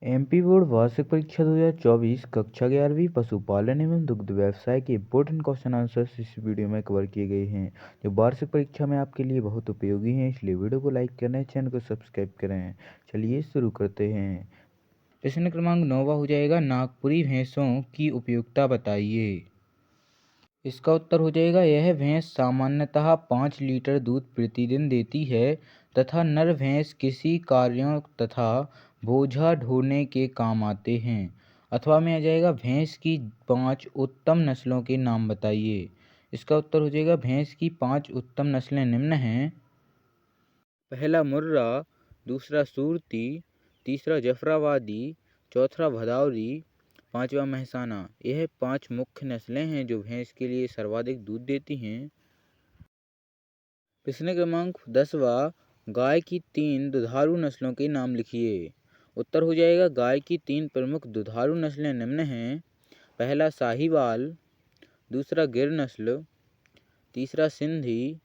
MP board वार्षिक परीक्षा 2024 कक्षा 11वीं पशुपालन एवं दुग्ध व्यवसाय के इम्पोर्टेंट क्वेश्चन आंसर्स इस वीडियो में कवर किए गए हैं जो वार्षिक परीक्षा में आपके लिए बहुत उपयोगी हैं। इसलिए वीडियो को लाइक करें, चैनल को सब्सक्राइब करें। चलिए शुरू करते हैं। प्रश्न क्रमांक 9 हो जाएगा, नागपुरी भैंसों की उपयोगिता बताइए। इसका उत्तर हो जाएगा, यह भैंस सामान्यतः 5 लीटर दूध प्रतिदिन देती है तथा नर भैंस कृषि कार्यों तथा बोझा ढोने के काम आते हैं। अथवा में आ जाएगा, भैंस की 5 उत्तम नस्लों के नाम बताइए। इसका उत्तर हो जाएगा, भैंस की 5 उत्तम नस्लें निम्न हैं। पहला मुर्रा, दूसरा सूरती, तीसरा जफराबादी, चौथा भदौरी, पांचवा महसाना। यह 5 मुख्य नस्लें हैं जो भैंस के लिए सर्वाधिक दूध देती हैं। प्रश्न क्रमांक 10वां, गाय की 3 दुधारू नस्लों के नाम लिखिए। उत्तर हो जाएगा, गाय की 3 प्रमुख दुधारू नस्लें निम्न हैं। पहला साहिवाल, दूसरा गिर नस्ल, तीसरा सिंधी।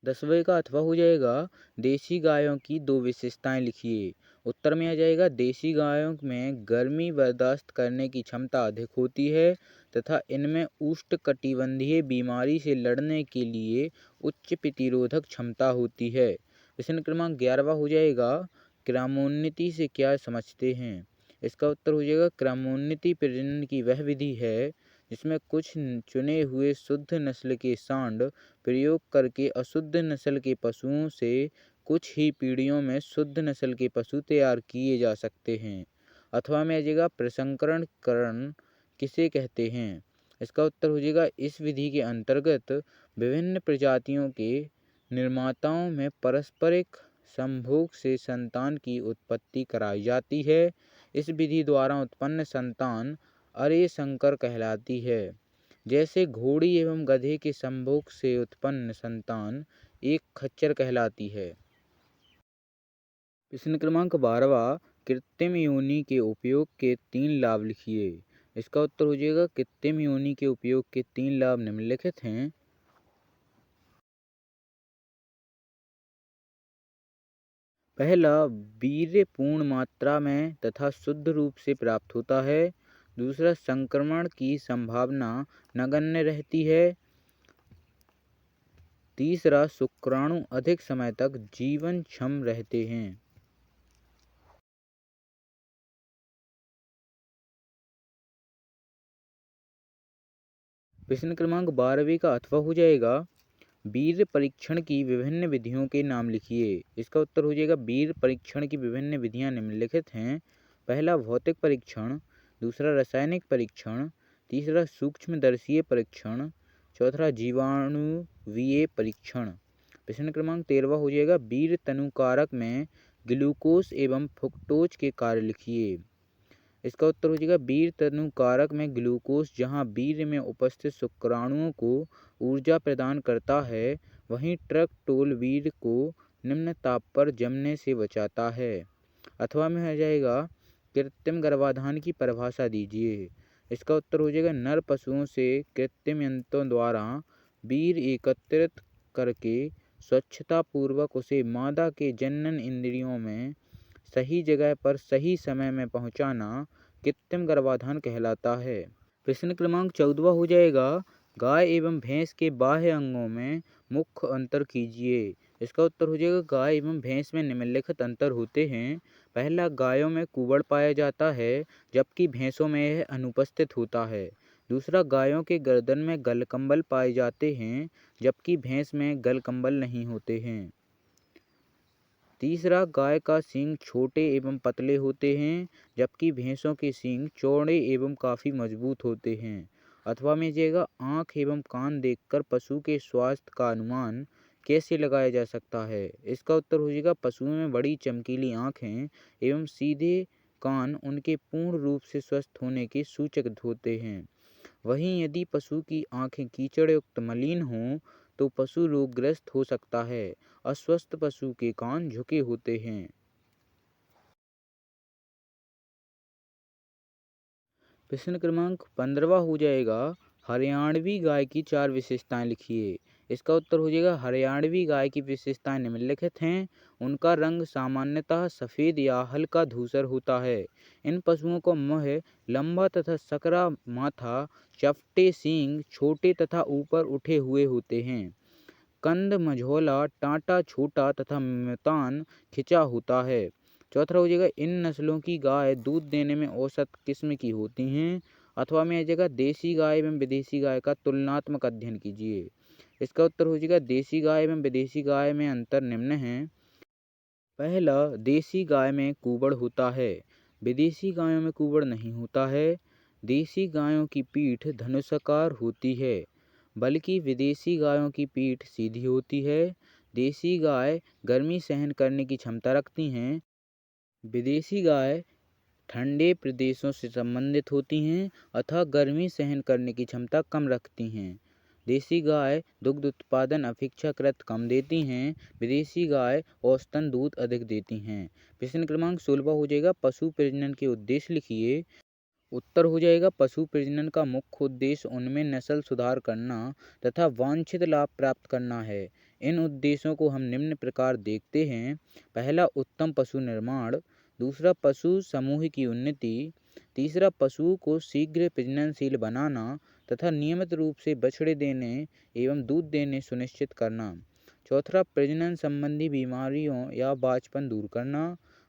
10वें का अथवा हो जाएगा, देसी गायों की 2 विशेषताएं लिखिए। उत्तर में आ जाएगा, देसी गायों में गर्मी बर्दाश्त करने की क्षमता अधिक होती है तथा इनमें उष्णकटिबंधीय बीमारी से लड़ने के लिए उच्च प्रतिरोधक क्षमता होती है। प्रश्न क्रमांक 11वां हो जाएगा, क्रमोन्नति से क्या समझते हैं। इसका उत्तर हो जाएगा, क्रमोन्नति प्रजनन की वह विधि है जिसमें कुछ चुने हुए शुद्ध नस्ल के सांड प्रयोग करके अशुद्ध नस्ल के पशुओं से कुछ ही पीढ़ियों में शुद्ध नस्ल के पशु तैयार किए जा सकते हैं। अथवा में आ जाएगा, प्रसंकरणकरण किसे कहते हैं। इसका उत्तर हो जाएगा, इस विधि के अंतर्गत विभिन्न प्रजातियों के निर्माताओं में पारस्परिक संभोग से संतान की उत्पत्ति कराई जाती है। इस विधि द्वारा उत्पन्न संतान अरे संकर कहलाती है। जैसे घोड़ी एवं गधे के संभोग से उत्पन्न संतान एक खच्चर कहलाती है। प्रश्न क्रमांक 12वां, कृत्रिम योनि के उपयोग के 3 लाभ लिखिए। इसका उत्तर हो जाएगा, कृत्रिम योनि के उपयोग के 3 लाभ निम्नलिखित हैं। पहला, वीर्य पूर्ण मात्रा में तथा शुद्ध रूप से प्राप्त होता है। दूसरा, संक्रमण की संभावना नगण्य रहती है। तीसरा, शुक्राणु अधिक समय तक जीवन क्षम रहते हैं। प्रश्न क्रमांक 12वें का अथवा हो जाएगा, वीर्य परीक्षण की विभिन्न विधियों के नाम लिखिए। इसका उत्तर हो जाएगा, वीर्य परीक्षण की विभिन्न विधियां निम्नलिखित हैं। पहला, भौतिक परीक्षण, दूसरा रासायनिक परीक्षण, तीसरा सूक्ष्मदर्शीय परीक्षण, चौथा जीवाणुवीय परीक्षण। प्रश्न क्रमांक 13वां हो जाएगा, वीर्य तनुकारक में ग्लूकोज एवं फ्रुक्टोज के कार्य लिखिए। इसका उत्तर हो जाएगा, वीर्य तनुकारक में ग्लूकोज जहां वीर्य में उपस्थित शुक्राणुओं को ऊर्जा प्रदान करता है, वहीं ट्रकटोल वीर्य को निम्न ताप पर जमने से बचाता है। अथवा में आ जाएगा, कृत्रिम गर्भाधान की परिभाषा दीजिए। इसका उत्तर हो जाएगा, नर पशुओं से कृत्रिम यंत्रों द्वारा वीर्य एकत्रित करके स्वच्छता पूर्वक उसे मादा के जनन इंद्रियों में सही जगह पर सही समय में पहुंचाना कृत्रिम गर्भाधान कहलाता है। प्रश्न क्रमांक 14वां हो जाएगा, गाय एवं भैंस के बाह्य अंगों में मुख्य अंतर कीजिए। इसका उत्तर हो जाएगा, गाय एवं भैंस में निम्नलिखित अंतर होते हैं। पहला, गायों में कुबड़ पाया जाता है जबकि भैंसों में यह अनुपस्थित होता है। दूसरा, गायों के गर्दन में गलकंबल पाए जाते हैं जबकि भैंस में गलकंबल नहीं होते हैं। तीसरा, गाय का सींग छोटे एवं पतले होते हैं जबकि भैंसों के सींग चौड़े एवं काफी मजबूत होते हैं। अथवा में जाएगा, आँख एवं कान देखकर पशु के स्वास्थ्य का अनुमान कैसे लगाया जा सकता है। इसका उत्तर हो जाएगा, पशुओं में बड़ी चमकीली आँखें एवं सीधे कान उनके पूर्ण रूप से स्वस्थ होने के सूचक होते हैं। वहीं यदि पशु की आँखें कीचड़ युक्त मलिन हों तो पशु रोगग्रस्त हो सकता है। अस्वस्थ पशु के कान झुके होते हैं। प्रश्न क्रमांक 15वां हो जाएगा, हरियाणवी गाय की 4 विशेषताएं लिखिए। इसका उत्तर हो जाएगा हरियाणवी गाय की विशेषताएं निम्नलिखित हैं। उनका रंग सामान्यतः सफ़ेद या हल्का धूसर होता है। इन पशुओं का मुँह लंबा तथा सकरा माथा, चपटे सींग, छोटे तथा ऊपर उठे हुए होते हैं। कंद मझोला टाँटा छोटा तथा मैदान खिंचा होता है। चौथा हो जाएगा इन नस्लों की गाय दूध देने में औसत किस्म की होती हैं। अथवा में आ जाएगा देसी गाय एवं विदेशी गाय का तुलनात्मक अध्ययन कीजिए। इसका उत्तर हो जाएगा देसी गाय एवं विदेशी गाय में अंतर निम्न है। पहला, देसी गाय में कूबड़ होता है, विदेशी गायों में कूबड़ नहीं होता है। देसी गायों की पीठ धनुषाकार होती है, बल्कि विदेशी गायों की पीठ सीधी होती है। देसी गाय गर्मी सहन करने की क्षमता रखती हैं। विदेशी गाय ठंडे प्रदेशों से संबंधित होती हैं अतः गर्मी सहन करने की क्षमता कम रखती हैं। देसी गाय दुग्ध उत्पादन अपेक्षाकृत कम देती हैं। विदेशी गाय औसतन दूध अधिक देती हैं। प्रश्न क्रमांक 16 हो जाएगा पशु प्रजनन के उद्देश्य लिखिए। उत्तर हो जाएगा पशु प्रजनन का मुख्य उद्देश्य उनमें नस्ल सुधार करना तथा वांछित लाभ प्राप्त करना है। इन उद्देश्यों को हम निम्न प्रकार देखते हैं। पहला, उत्तम पशु निर्माण। दूसरा, पशु समूह की उन्नति। तीसरा, पशुओं को शीघ्र प्रजननशील बनाना तथा नियमित रूप से बछड़े देने एवं दूध देने सुनिश्चित करना। चौथा, प्रजनन संबंधी बीमारियों या बांझपन दूर करना।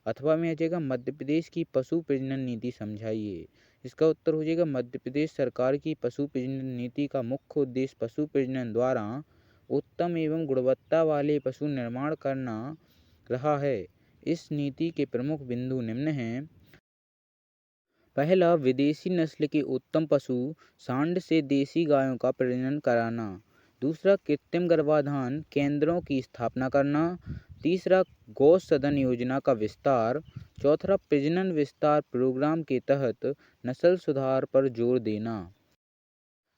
अथवा में आ जाएगा मध्य प्रदेश की पशु प्रजनन नीति समझाइए। इसका उत्तर हो जाएगा मध्य प्रदेश सरकार की पशु प्रजनन नीति का मुख्य उद्देश्य पशु प्रजनन द्वारा उत्तम एवं गुणवत्ता वाले पशु निर्माण करना रहा है। इस नीति के प्रमुख बिंदु निम्न हैं। पहला, विदेशी नस्ल के उत्तम पशु सांड से देसी गायों का प्रजनन कराना। दूसरा, कृत्रिम गर्भाधान केंद्रों की स्थापना करना। तीसरा, गौ सदन योजना का विस्तार। चौथा, प्रजनन विस्तार प्रोग्राम के तहत नस्ल सुधार पर जोर देना।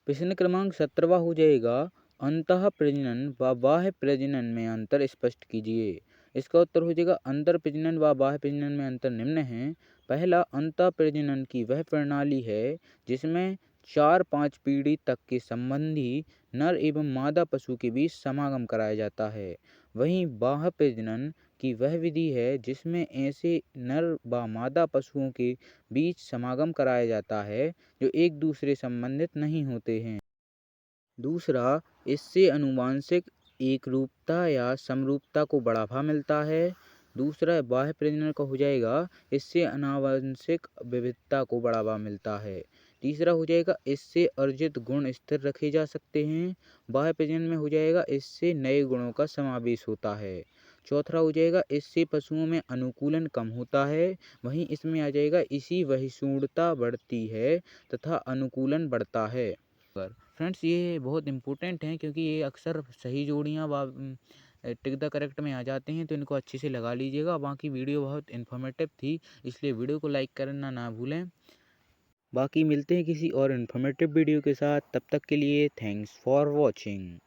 प्रश्न क्रमांक 17 हो जाएगा अंतः प्रजनन व बाह्य प्रजनन में अंतर स्पष्ट कीजिए। इसका उत्तर हो जाएगा अंतर प्रजनन व बाह्य प्रजनन में अंतर निम्न है। पहला, अंतः प्रजनन की वह प्रणाली है जिसमें 4-5 पीढ़ी तक के संबंधी नर एवं मादा पशु के बीच समागम कराया जाता है। वहीं बाह्य प्रजनन की वह विधि है जिसमें ऐसे नर व मादा पशुओं के बीच समागम कराया जाता है जो एक दूसरे संबंधित नहीं होते हैं। दूसरा, इससे आनुवंशिक एकरूपता या समरूपता को बढ़ावा मिलता है। दूसरा, बाह्य प्रजनन का हो जाएगा इससे आनुवंशिक विविधता को बढ़ावा मिलता है। तीसरा हो जाएगा इससे अर्जित गुण स्थिर रखे जा सकते हैं। बाह्य प्रजनन में हो जाएगा इससे नए गुणों का समावेश होता है। चौथा हो जाएगा इससे पशुओं में अनुकूलन कम होता है। वहीं इसमें आ जाएगा इसी वहिषूणता बढ़ती है तथा अनुकूलन बढ़ता है। फ्रेंड्स, ये बहुत इंपॉर्टेंट हैं क्योंकि ये अक्सर सही जोड़ियाँ व टिक द करेक्ट में आ जाते हैं, तो इनको अच्छे से लगा लीजिएगा। बाकी वीडियो बहुत इन्फॉर्मेटिव थी, इसलिए वीडियो को लाइक करना ना भूलें। बाकी मिलते हैं किसी और इन्फॉर्मेटिव वीडियो के साथ, तब तक के लिए थैंक्स फॉर वॉचिंग।